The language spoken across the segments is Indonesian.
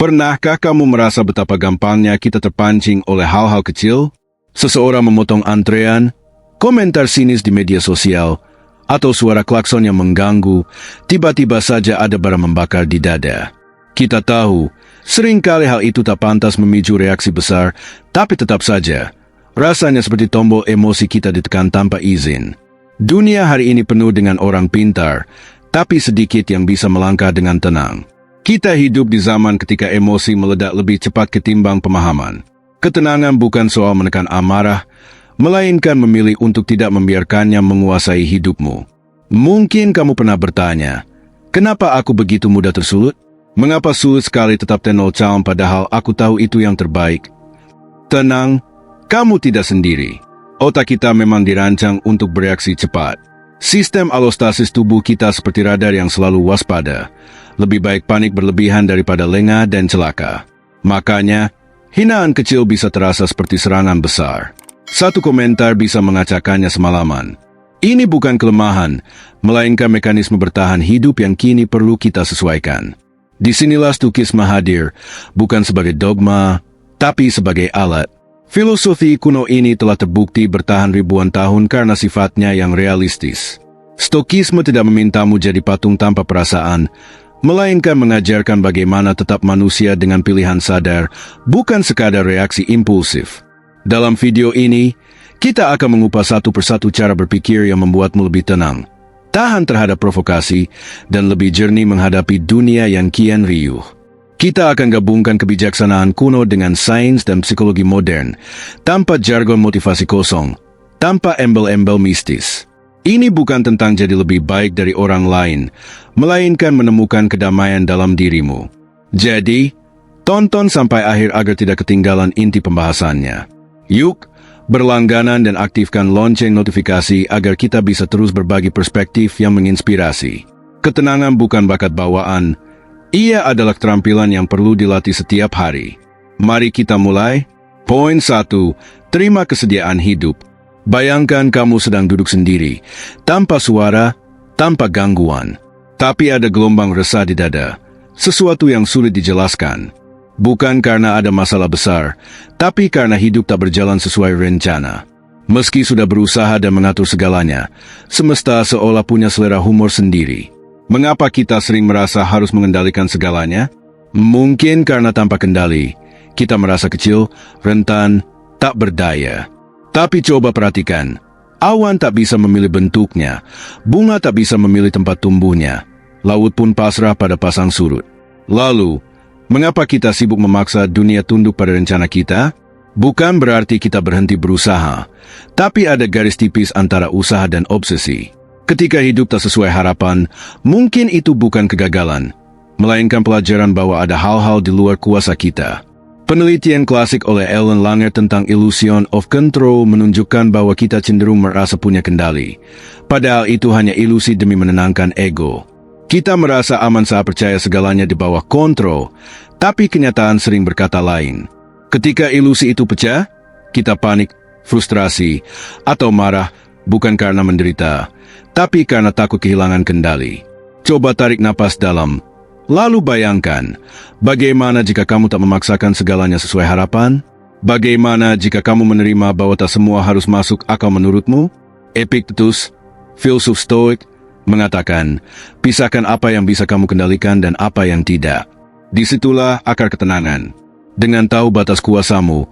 Pernahkah kamu merasa betapa gampangnya kita terpancing oleh hal-hal kecil? Seseorang memotong antrean, komentar sinis di media sosial, atau suara klakson yang mengganggu, tiba-tiba saja ada bara membakar di dada. Kita tahu, seringkali hal itu tak pantas memicu reaksi besar, tapi tetap saja, rasanya seperti tombol emosi kita ditekan tanpa izin. Dunia hari ini penuh dengan orang pintar, tapi sedikit yang bisa melangkah dengan tenang. Kita hidup di zaman ketika emosi meledak lebih cepat ketimbang pemahaman. Ketenangan bukan soal menekan amarah, melainkan memilih untuk tidak membiarkannya menguasai hidupmu. Mungkin kamu pernah bertanya, kenapa aku begitu mudah tersulut? Mengapa sulit sekali tetap tenol calm padahal aku tahu itu yang terbaik? Tenang, kamu tidak sendiri. Otak kita memang dirancang untuk bereaksi cepat. Sistem alostasis tubuh kita seperti radar yang selalu waspada. Lebih baik panik berlebihan daripada lengah dan celaka. Makanya, hinaan kecil bisa terasa seperti serangan besar. Satu komentar bisa mengacaukannya semalaman. Ini bukan kelemahan, melainkan mekanisme bertahan hidup yang kini perlu kita sesuaikan. Disinilah Stoikisme hadir, bukan sebagai dogma, tapi sebagai alat. Filosofi kuno ini telah terbukti bertahan ribuan tahun karena sifatnya yang realistis. Stoikisme tidak memintamu jadi patung tanpa perasaan, melainkan mengajarkan bagaimana tetap manusia dengan pilihan sadar, bukan sekadar reaksi impulsif. Dalam video ini, kita akan mengupas satu persatu cara berpikir yang membuatmu lebih tenang, tahan terhadap provokasi, dan lebih jernih menghadapi dunia yang kian riuh. Kita akan gabungkan kebijaksanaan kuno dengan sains dan psikologi modern, tanpa jargon motivasi kosong, tanpa embel-embel mistis. Ini bukan tentang jadi lebih baik dari orang lain, melainkan menemukan kedamaian dalam dirimu. Jadi, tonton sampai akhir agar tidak ketinggalan inti pembahasannya. Yuk, berlangganan dan aktifkan lonceng notifikasi agar kita bisa terus berbagi perspektif yang menginspirasi. Ketenangan bukan bakat bawaan, ia adalah keterampilan yang perlu dilatih setiap hari. Mari kita mulai. Poin 1. Terima kesediaan hidup. Bayangkan kamu sedang duduk sendiri, tanpa suara, tanpa gangguan. Tapi ada gelombang resah di dada, sesuatu yang sulit dijelaskan. Bukan karena ada masalah besar, tapi karena hidup tak berjalan sesuai rencana. Meski sudah berusaha dan mengatur segalanya, semesta seolah punya selera humor sendiri. Mengapa kita sering merasa harus mengendalikan segalanya? Mungkin karena tanpa kendali, kita merasa kecil, rentan, tak berdaya. Tapi coba perhatikan, awan tak bisa memilih bentuknya, bunga tak bisa memilih tempat tumbuhnya, laut pun pasrah pada pasang surut. Lalu, mengapa kita sibuk memaksa dunia tunduk pada rencana kita? Bukan berarti kita berhenti berusaha, tapi ada garis tipis antara usaha dan obsesi. Ketika hidup tak sesuai harapan, mungkin itu bukan kegagalan, melainkan pelajaran bahwa ada hal-hal di luar kuasa kita. Penelitian klasik oleh Ellen Langer tentang illusion of control menunjukkan bahwa kita cenderung merasa punya kendali, padahal itu hanya ilusi demi menenangkan ego. Kita merasa aman saat percaya segalanya di bawah kontrol, tapi kenyataan sering berkata lain. Ketika ilusi itu pecah, kita panik, frustrasi, atau marah bukan karena menderita, tapi karena takut kehilangan kendali. Coba tarik napas dalam, lalu bayangkan, bagaimana jika kamu tak memaksakan segalanya sesuai harapan? Bagaimana jika kamu menerima bahwa tak semua harus masuk akal menurutmu? Epictetus, filsuf Stoik, mengatakan, pisahkan apa yang bisa kamu kendalikan dan apa yang tidak. Disitulah akar ketenangan. Dengan tahu batas kuasamu,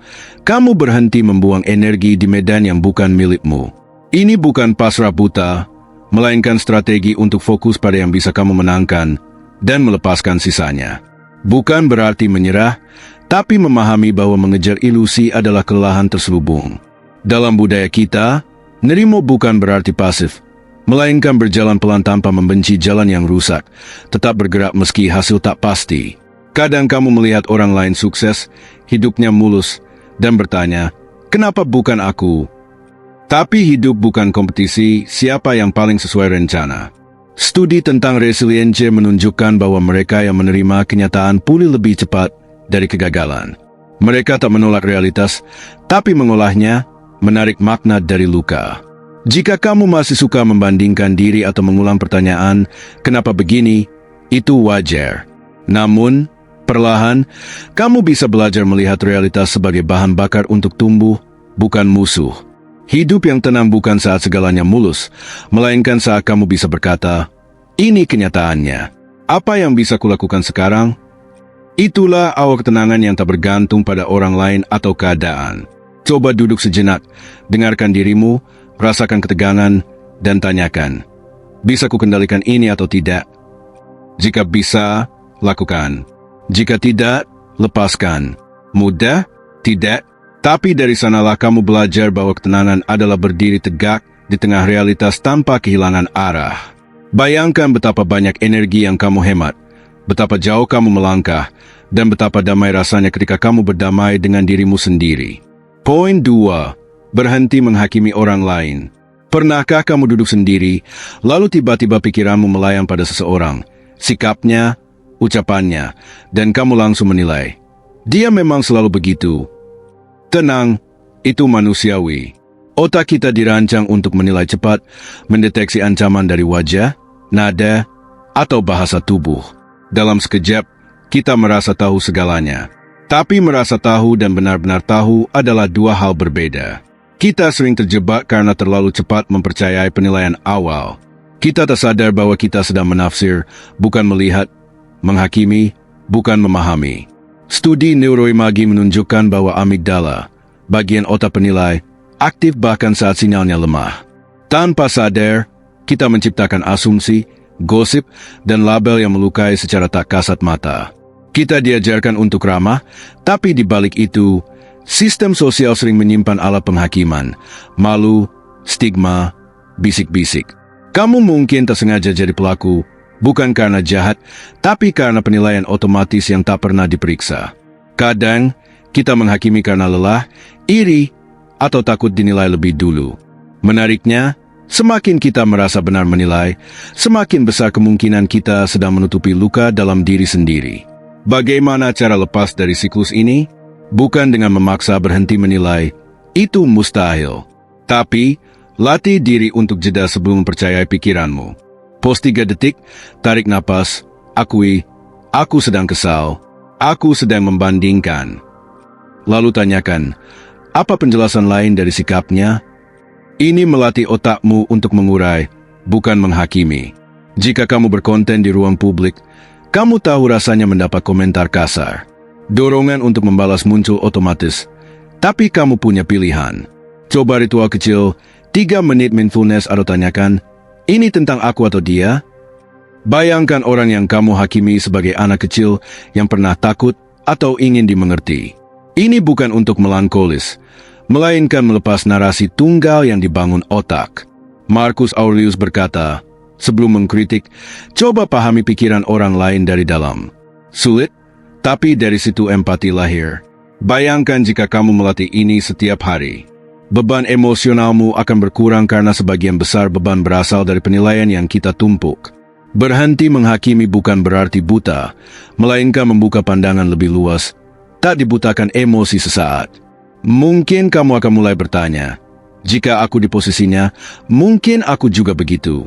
kamu berhenti membuang energi di medan yang bukan milikmu. Ini bukan pasrah buta, melainkan strategi untuk fokus pada yang bisa kamu menangkan dan melepaskan sisanya. Bukan berarti menyerah, tapi memahami bahwa mengejar ilusi adalah kelelahan terselubung. Dalam budaya kita, nerimo bukan berarti pasif, melainkan berjalan pelan tanpa membenci jalan yang rusak, tetap bergerak meski hasil tak pasti. Kadang kamu melihat orang lain sukses, hidupnya mulus, dan bertanya, kenapa bukan aku? Tapi hidup bukan kompetisi siapa yang paling sesuai rencana. Studi tentang resiliensi menunjukkan bahwa mereka yang menerima kenyataan pulih lebih cepat dari kegagalan. Mereka tak menolak realitas, tapi mengolahnya, menarik makna dari luka. Jika kamu masih suka membandingkan diri atau mengulang pertanyaan, kenapa begini, itu wajar. Namun, Perlahan, kamu bisa belajar melihat realitas sebagai bahan bakar untuk tumbuh, bukan musuh. Hidup yang tenang bukan saat segalanya mulus, melainkan saat kamu bisa berkata, ini kenyataannya. Apa yang bisa kulakukan sekarang? Itulah awal ketenangan yang tak bergantung pada orang lain atau keadaan. Coba duduk sejenak, dengarkan dirimu, rasakan ketegangan, dan tanyakan, bisa ku kendalikan ini atau tidak? Jika bisa, lakukan. Jika tidak, lepaskan. Mudah? Tidak. Tapi dari sanalah kamu belajar bahwa ketenangan adalah berdiri tegak di tengah realitas tanpa kehilangan arah. Bayangkan betapa banyak energi yang kamu hemat, betapa jauh kamu melangkah, dan betapa damai rasanya ketika kamu berdamai dengan dirimu sendiri. Poin 2. Berhenti menghakimi orang lain. Pernahkah kamu duduk sendiri, lalu tiba-tiba pikiranmu melayang pada seseorang, sikapnya, ucapannya, dan kamu langsung menilai, dia memang selalu begitu. Tenang, itu manusiawi. Otak kita dirancang untuk menilai cepat, mendeteksi ancaman dari wajah, nada, atau bahasa tubuh. Dalam sekejap, kita merasa tahu segalanya. Tapi merasa tahu dan benar-benar tahu adalah dua hal berbeda. Kita sering terjebak karena terlalu cepat mempercayai penilaian awal. Kita tak sadar bahwa kita sedang menafsir, bukan melihat, menghakimi, bukan memahami. Studi neuroimagi menunjukkan bahwa amigdala, bagian otak penilai, aktif bahkan saat sinyalnya lemah. Tanpa sadar, kita menciptakan asumsi, gosip, dan label yang melukai secara tak kasat mata. Kita diajarkan untuk ramah, tapi di balik itu, sistem sosial sering menyimpan alat penghakiman, malu, stigma, bisik-bisik. Kamu mungkin tak sengaja jadi pelaku, bukan karena jahat, tapi karena penilaian otomatis yang tak pernah diperiksa. Kadang, kita menghakimi karena lelah, iri, atau takut dinilai lebih dulu. Menariknya, semakin kita merasa benar menilai, semakin besar kemungkinan kita sedang menutupi luka dalam diri sendiri. Bagaimana cara lepas dari siklus ini? Bukan dengan memaksa berhenti menilai, itu mustahil. Tapi, latih diri untuk jeda sebelum mempercayai pikiranmu. Pos 3 detik, tarik napas, akui, aku sedang kesal, aku sedang membandingkan. Lalu tanyakan, apa penjelasan lain dari sikapnya? Ini melatih otakmu untuk mengurai, bukan menghakimi. Jika kamu berkonten di ruang publik, kamu tahu rasanya mendapat komentar kasar. Dorongan untuk membalas muncul otomatis, tapi kamu punya pilihan. Coba ritual kecil, 3 menit mindfulness atau tanyakan, ini tentang aku atau dia? Bayangkan orang yang kamu hakimi sebagai anak kecil yang pernah takut atau ingin dimengerti. Ini bukan untuk melankolis, melainkan melepas narasi tunggal yang dibangun otak. Marcus Aurelius berkata, sebelum mengkritik, coba pahami pikiran orang lain dari dalam. Sulit, tapi dari situ empati lahir. Bayangkan jika kamu melatih ini setiap hari. Beban emosionalmu akan berkurang karena sebagian besar beban berasal dari penilaian yang kita tumpuk. Berhenti menghakimi bukan berarti buta, melainkan membuka pandangan lebih luas, tak dibutakan emosi sesaat. Mungkin kamu akan mulai bertanya, jika aku di posisinya, mungkin aku juga begitu.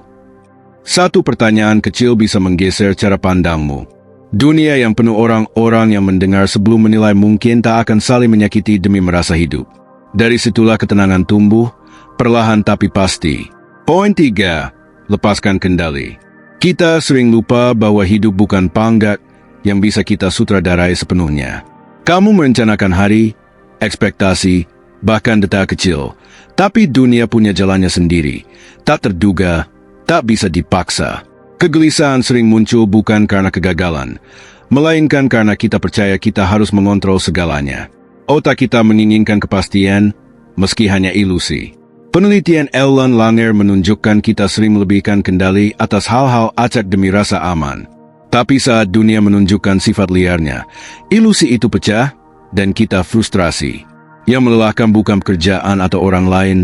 Satu pertanyaan kecil bisa menggeser cara pandangmu. Dunia yang penuh orang-orang yang mendengar sebelum menilai mungkin tak akan saling menyakiti demi merasa hidup. Dari situlah ketenangan tumbuh, perlahan tapi pasti. Poin 3. Lepaskan kendali. Kita sering lupa bahwa hidup bukan panggat yang bisa kita sutradarai sepenuhnya. Kamu merencanakan hari, ekspektasi, bahkan detak kecil. Tapi dunia punya jalannya sendiri. Tak terduga, tak bisa dipaksa. Kegelisahan sering muncul bukan karena kegagalan, melainkan karena kita percaya kita harus mengontrol segalanya. Otak kita menginginkan kepastian, meski hanya ilusi. Penelitian Ellen Langer menunjukkan kita sering melebihkan kendali atas hal-hal acak demi rasa aman. Tapi saat dunia menunjukkan sifat liarnya, ilusi itu pecah dan kita frustrasi. Yang melelahkan bukan pekerjaan atau orang lain,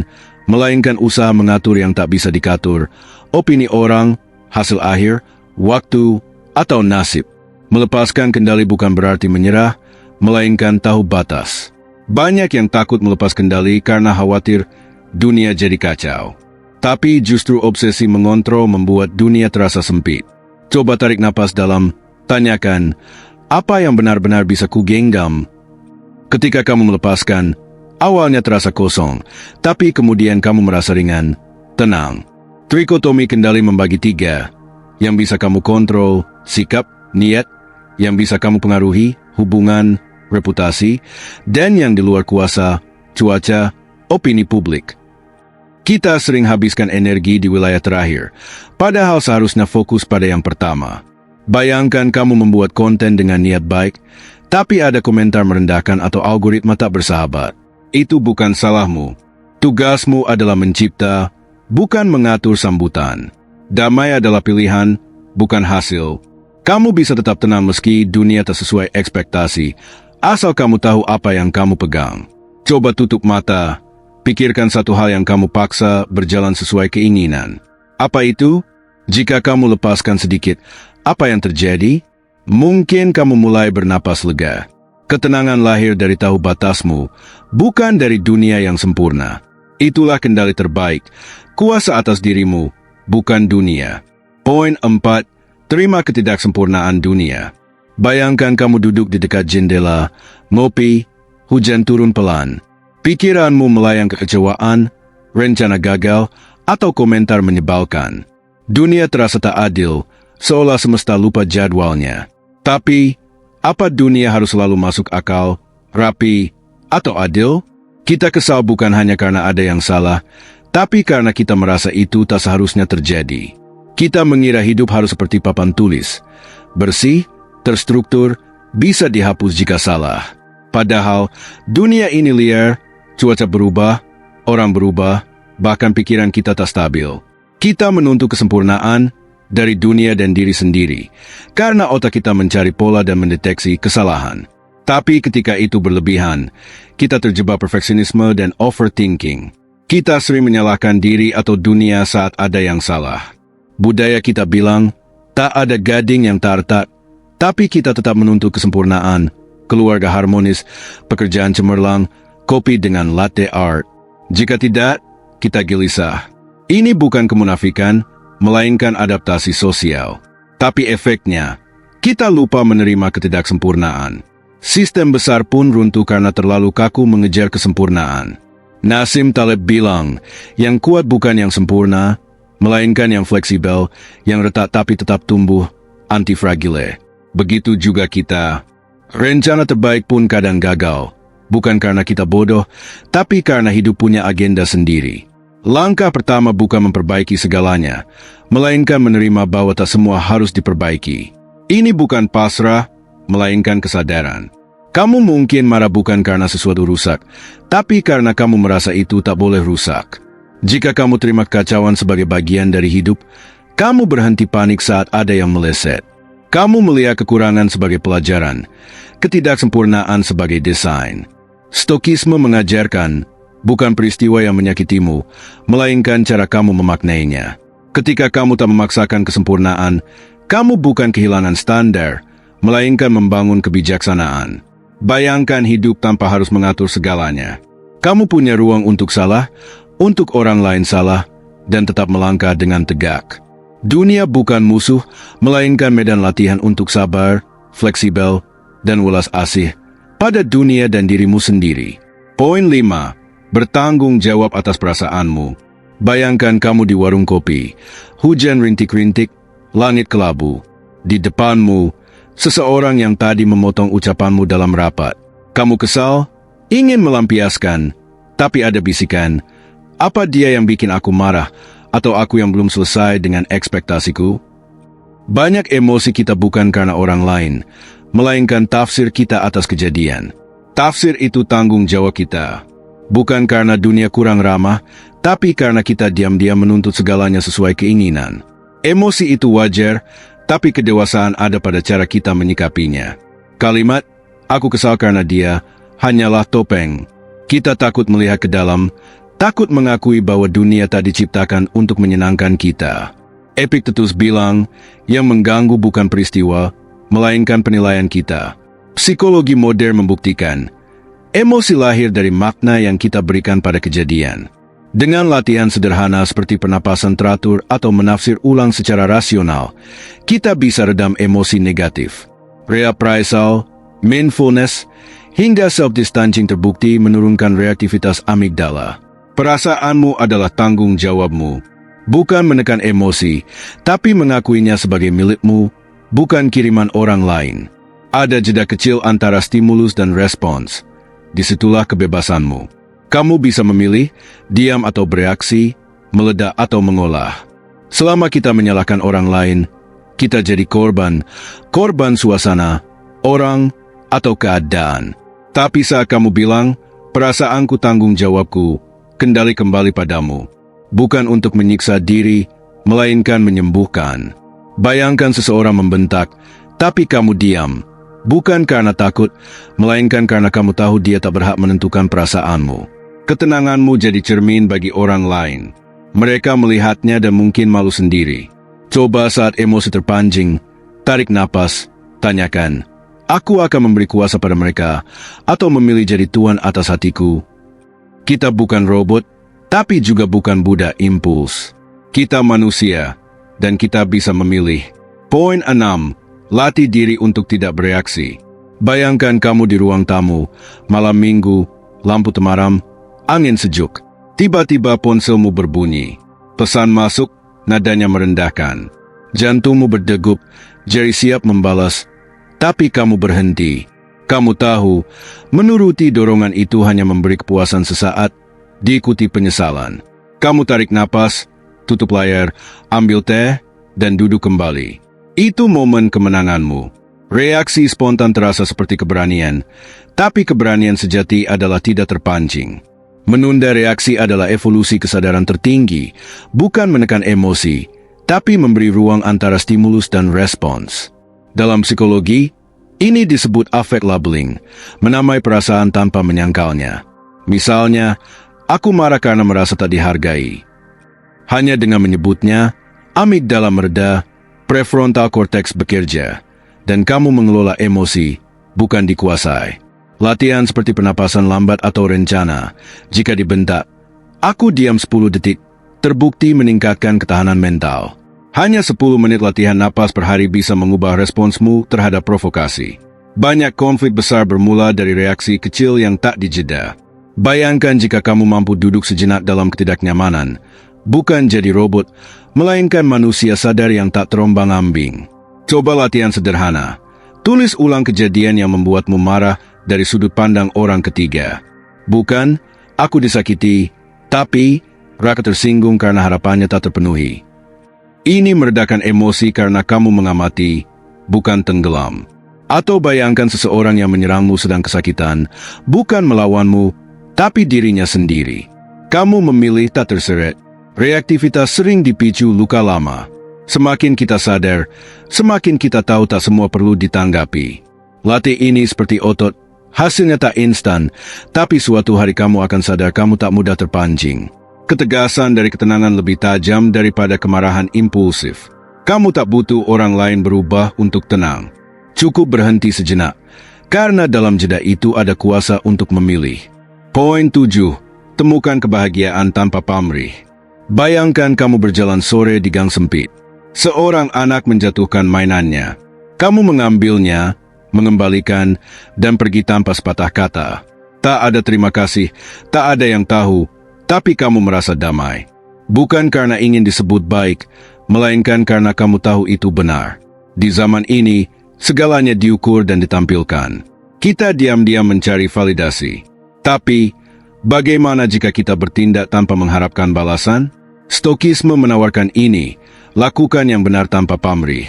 melainkan usaha mengatur yang tak bisa dikatur, opini orang, hasil akhir, waktu, atau nasib. Melepaskan kendali bukan berarti menyerah, melainkan tahu batas. Banyak yang takut melepas kendali karena khawatir dunia jadi kacau. Tapi justru obsesi mengontrol membuat dunia terasa sempit. Coba tarik napas dalam, tanyakan, Apa yang benar-benar bisa kugenggam? Ketika kamu melepaskan, awalnya terasa kosong, tapi kemudian kamu merasa ringan, tenang. Trikotomi kendali membagi 3. Yang bisa kamu kontrol, sikap, niat. Yang bisa kamu pengaruhi, hubungan, reputasi. Dan yang di luar kuasa, cuaca, opini publik. Kita sering habiskan energi di wilayah terakhir, padahal seharusnya fokus pada yang pertama. Bayangkan kamu membuat konten dengan niat baik, tapi ada komentar merendahkan atau algoritma tak bersahabat. Itu bukan salahmu. Tugasmu adalah mencipta, bukan mengatur sambutan. Damai adalah pilihan, bukan hasil. Kamu bisa tetap tenang meski dunia tak sesuai ekspektasi, asal kamu tahu apa yang kamu pegang. Coba tutup mata, pikirkan satu hal yang kamu paksa berjalan sesuai keinginan. Apa itu? Jika kamu lepaskan sedikit, apa yang terjadi? Mungkin kamu mulai bernapas lega. Ketenangan lahir dari tahu batasmu, bukan dari dunia yang sempurna. Itulah kendali terbaik, kuasa atas dirimu, bukan dunia. Poin 4. Terima ketidaksempurnaan dunia. Bayangkan kamu duduk di dekat jendela, ngopi, hujan turun pelan. Pikiranmu melayang kekecewaan, rencana gagal, atau komentar menyebalkan. Dunia terasa tak adil, seolah semesta lupa jadwalnya. Tapi, apa dunia harus selalu masuk akal, rapi, atau adil? Kita kesal bukan hanya karena ada yang salah, tapi karena kita merasa itu tak seharusnya terjadi. Kita mengira hidup harus seperti papan tulis, bersih, terstruktur, bisa dihapus jika salah. Padahal, dunia ini liar, cuaca berubah, orang berubah, bahkan pikiran kita tak stabil. Kita menuntut kesempurnaan dari dunia dan diri sendiri, karena otak kita mencari pola dan mendeteksi kesalahan. Tapi ketika itu berlebihan, kita terjebak perfeksionisme dan overthinking. Kita sering menyalahkan diri atau dunia saat ada yang salah. Budaya kita bilang, tak ada gading yang tak retak, tapi kita tetap menuntut kesempurnaan, keluarga harmonis, pekerjaan cemerlang, kopi dengan latte art. Jika tidak, kita gelisah. Ini bukan kemunafikan, melainkan adaptasi sosial. Tapi efeknya, kita lupa menerima ketidaksempurnaan. Sistem besar pun runtuh karena terlalu kaku mengejar kesempurnaan. Nassim Taleb bilang, yang kuat bukan yang sempurna, melainkan yang fleksibel, yang retak tapi tetap tumbuh, antifragile. Begitu juga kita. Rencana terbaik pun kadang gagal. Bukan karena kita bodoh, tapi karena hidup punya agenda sendiri. Langkah pertama bukan memperbaiki segalanya, melainkan menerima bahwa tak semua harus diperbaiki. Ini bukan pasrah, melainkan kesadaran. Kamu mungkin marah bukan karena sesuatu rusak, tapi karena kamu merasa itu tak boleh rusak. Jika kamu terima kekacauan sebagai bagian dari hidup, kamu berhenti panik saat ada yang meleset. Kamu melihat kekurangan sebagai pelajaran, ketidaksempurnaan sebagai desain. Stokisme mengajarkan, bukan peristiwa yang menyakitimu, melainkan cara kamu memaknainya. Ketika kamu tak memaksakan kesempurnaan, kamu bukan kehilangan standar, melainkan membangun kebijaksanaan. Bayangkan hidup tanpa harus mengatur segalanya. Kamu punya ruang untuk salah, untuk orang lain salah, dan tetap melangkah dengan tegak. Dunia bukan musuh, melainkan medan latihan untuk sabar, fleksibel, dan welas asih pada dunia dan dirimu sendiri. Poin 5. Bertanggung jawab atas perasaanmu. Bayangkan kamu di warung kopi, hujan rintik-rintik, langit kelabu. Di depanmu, seseorang yang tadi memotong ucapanmu dalam rapat. Kamu kesal, ingin melampiaskan, tapi ada bisikan, apa dia yang bikin aku marah, atau aku yang belum selesai dengan ekspektasiku? Banyak emosi kita bukan karena orang lain, melainkan tafsir kita atas kejadian. Tafsir itu tanggung jawab kita. Bukan karena dunia kurang ramah, tapi karena kita diam-diam menuntut segalanya sesuai keinginan. Emosi itu wajar, tapi kedewasaan ada pada cara kita menyikapinya. Kalimat, aku kesal karena dia, hanyalah topeng. Kita takut melihat ke dalam, takut mengakui bahwa dunia tak diciptakan untuk menyenangkan kita. Epictetus bilang, yang mengganggu bukan peristiwa, melainkan penilaian kita. Psikologi modern membuktikan, emosi lahir dari makna yang kita berikan pada kejadian. Dengan latihan sederhana seperti pernapasan teratur atau menafsir ulang secara rasional, kita bisa redam emosi negatif. reappraisal, mindfulness, hingga self-distancing terbukti menurunkan reaktivitas amigdala. Perasaanmu adalah tanggung jawabmu. Bukan menekan emosi, tapi mengakuinya sebagai milikmu, bukan kiriman orang lain. Ada jeda kecil antara stimulus dan respons. Disitulah kebebasanmu. Kamu bisa memilih, diam atau bereaksi, meledak atau mengolah. Selama kita menyalahkan orang lain, kita jadi korban suasana, orang, atau keadaan. Tapi saat kamu bilang, perasaanku tanggung jawabku, kendali kembali padamu. Bukan untuk menyiksa diri, melainkan menyembuhkan. Bayangkan seseorang membentak, tapi kamu diam. Bukan karena takut, melainkan karena kamu tahu dia tak berhak menentukan perasaanmu. Ketenanganmu jadi cermin bagi orang lain. Mereka melihatnya dan mungkin malu sendiri. Coba saat emosi terpancing, tarik napas, tanyakan, aku akan memberi kuasa pada mereka, atau memilih jadi tuan atas hatiku. Kita bukan robot, tapi juga bukan budak impuls. Kita manusia, dan kita bisa memilih. Poin 6. Latih diri untuk tidak bereaksi. Bayangkan kamu di ruang tamu, malam minggu, lampu temaram, angin sejuk. Tiba-tiba ponselmu berbunyi. Pesan masuk, nadanya merendahkan. Jantungmu berdegup, jari siap membalas. Tapi kamu berhenti. Kamu tahu, menuruti dorongan itu hanya memberi kepuasan sesaat, diikuti penyesalan. Kamu tarik napas, tutup layar, ambil teh, dan duduk kembali. Itu momen kemenanganmu. Reaksi spontan terasa seperti keberanian, tapi keberanian sejati adalah tidak terpancing. Menunda reaksi adalah evolusi kesadaran tertinggi, bukan menekan emosi, tapi memberi ruang antara stimulus dan respons. Dalam psikologi, ini disebut affect labeling, menamai perasaan tanpa menyangkalnya. Misalnya, aku marah karena merasa tak dihargai. Hanya dengan menyebutnya, amigdala mereda, prefrontal cortex bekerja, dan kamu mengelola emosi, bukan dikuasai. Latihan seperti penapasan lambat atau rencana. Jika dibentak, aku diam 10 detik, terbukti meningkatkan ketahanan mental. Hanya 10 menit latihan napas per hari bisa mengubah responsmu terhadap provokasi. Banyak konflik besar bermula dari reaksi kecil yang tak dijeda. Bayangkan jika kamu mampu duduk sejenak dalam ketidaknyamanan, bukan jadi robot, melainkan manusia sadar yang tak terombang-ambing. Coba latihan sederhana. Tulis ulang kejadian yang membuatmu marah dari sudut pandang orang ketiga. Bukan, aku disakiti, tapi Raka tersinggung karena harapannya tak terpenuhi. Ini meredakan emosi karena kamu mengamati, bukan tenggelam. Atau bayangkan seseorang yang menyerangmu sedang kesakitan, bukan melawanmu, tapi dirinya sendiri. Kamu memilih tak terseret. Reaktivitas sering dipicu luka lama. Semakin kita sadar, semakin kita tahu tak semua perlu ditanggapi. Latih ini seperti otot, hasilnya tak instan, tapi suatu hari kamu akan sadar kamu tak mudah terpancing. Ketegasan dari ketenangan lebih tajam daripada kemarahan impulsif. Kamu tak butuh orang lain berubah untuk tenang. Cukup berhenti sejenak, karena dalam jeda itu ada kuasa untuk memilih. Poin 7. Temukan kebahagiaan tanpa pamrih. Bayangkan kamu berjalan sore di gang sempit. Seorang anak menjatuhkan mainannya. Kamu mengambilnya, mengembalikan, dan pergi tanpa sepatah kata. Tak ada terima kasih, tak ada yang tahu, tapi kamu merasa damai. Bukan karena ingin disebut baik, melainkan karena kamu tahu itu benar. Di zaman ini, segalanya diukur dan ditampilkan. Kita diam-diam mencari validasi. Tapi, bagaimana jika kita bertindak tanpa mengharapkan balasan? Stokisme menawarkan ini, lakukan yang benar tanpa pamrih.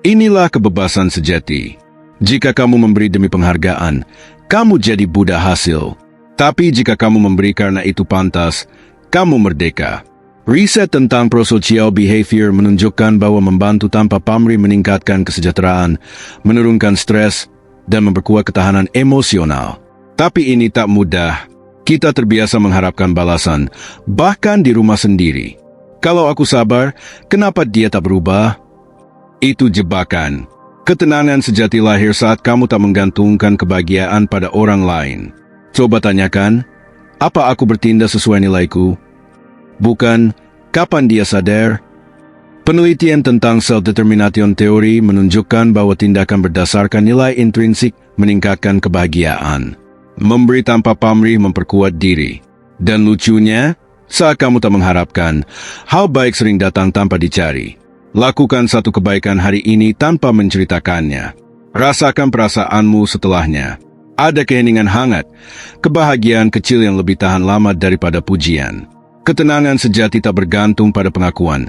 Inilah kebebasan sejati. Jika kamu memberi demi penghargaan, kamu jadi budak hasil. Tapi jika kamu memberi karena itu pantas, kamu merdeka. Riset tentang prosocial behavior menunjukkan bahwa membantu tanpa pamrih meningkatkan kesejahteraan, menurunkan stres, dan memperkuat ketahanan emosional. Tapi ini tak mudah. Kita terbiasa mengharapkan balasan, bahkan di rumah sendiri. Kalau aku sabar, kenapa dia tak berubah? Itu jebakan. Ketenangan sejati lahir saat kamu tak menggantungkan kebahagiaan pada orang lain. Coba tanyakan, apa aku bertindak sesuai nilaiku? Bukan, kapan dia sadar? Penelitian tentang self-determination teori menunjukkan bahwa tindakan berdasarkan nilai intrinsik meningkatkan kebahagiaan. Memberi tanpa pamrih memperkuat diri. Dan lucunya, saat kamu tak mengharapkan, hal baik sering datang tanpa dicari. Lakukan satu kebaikan hari ini tanpa menceritakannya. Rasakan perasaanmu setelahnya. Ada keheningan hangat, kebahagiaan kecil yang lebih tahan lama daripada pujian. Ketenangan sejati tak bergantung pada pengakuan,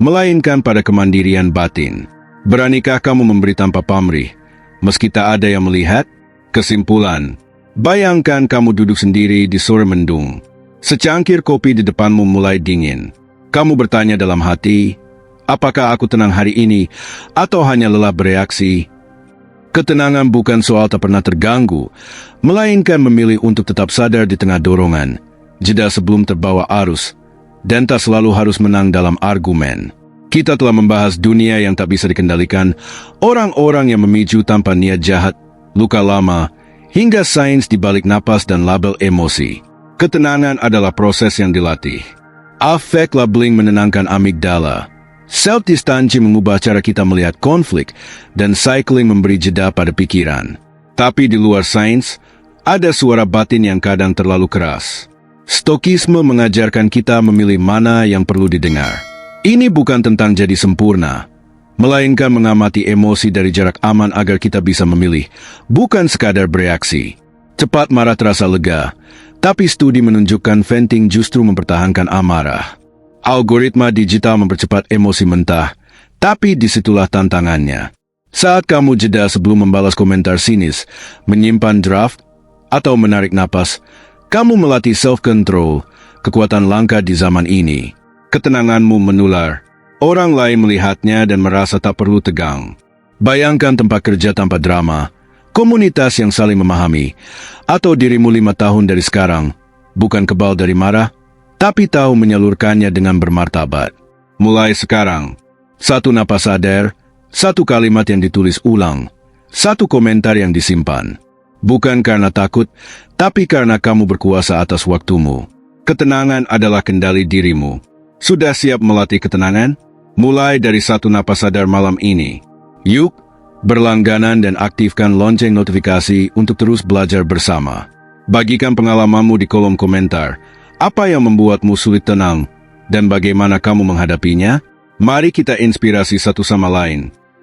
melainkan pada kemandirian batin. Beranikah kamu memberi tanpa pamrih, meski tak ada yang melihat? Kesimpulan, bayangkan kamu duduk sendiri di sore mendung. Secangkir kopi di depanmu mulai dingin. Kamu bertanya dalam hati, apakah aku tenang hari ini, atau hanya lelah bereaksi? Ketenangan bukan soal tak pernah terganggu, melainkan memilih untuk tetap sadar di tengah dorongan, jeda sebelum terbawa arus, dan tak selalu harus menang dalam argumen. Kita telah membahas dunia yang tak bisa dikendalikan, orang-orang yang memicu tanpa niat jahat, luka lama, hingga sains di balik napas dan label emosi. Ketenangan adalah proses yang dilatih. Affect labeling menenangkan amigdala. Self-distancing mengubah cara kita melihat konflik, dan cycling memberi jeda pada pikiran. Tapi di luar sains, ada suara batin yang kadang terlalu keras. Stokisme mengajarkan kita memilih mana yang perlu didengar. Ini bukan tentang jadi sempurna, melainkan mengamati emosi dari jarak aman agar kita bisa memilih, bukan sekadar bereaksi. Cepat marah terasa lega, tapi studi menunjukkan venting justru mempertahankan amarah. Algoritma digital mempercepat emosi mentah, tapi disitulah tantangannya. Saat kamu jeda sebelum membalas komentar sinis, menyimpan draft, atau menarik napas, kamu melatih self-control, kekuatan langka di zaman ini. Ketenanganmu menular. Orang lain melihatnya dan merasa tak perlu tegang. Bayangkan tempat kerja tanpa drama, komunitas yang saling memahami, atau dirimu 5 tahun dari sekarang, bukan kebal dari marah, tapi tahu menyalurkannya dengan bermartabat. Mulai sekarang, satu napas sadar, satu kalimat yang ditulis ulang, satu komentar yang disimpan. Bukan karena takut, tapi karena kamu berkuasa atas waktumu. Ketenangan adalah kendali dirimu. Sudah siap melatih ketenangan? Mulai dari satu napas sadar malam ini. Yuk, berlangganan dan aktifkan lonceng notifikasi untuk terus belajar bersama. Bagikan pengalamanmu di kolom komentar. Apa yang membuatmu sulit tenang, dan bagaimana kamu menghadapinya? Mari kita inspirasi satu sama lain.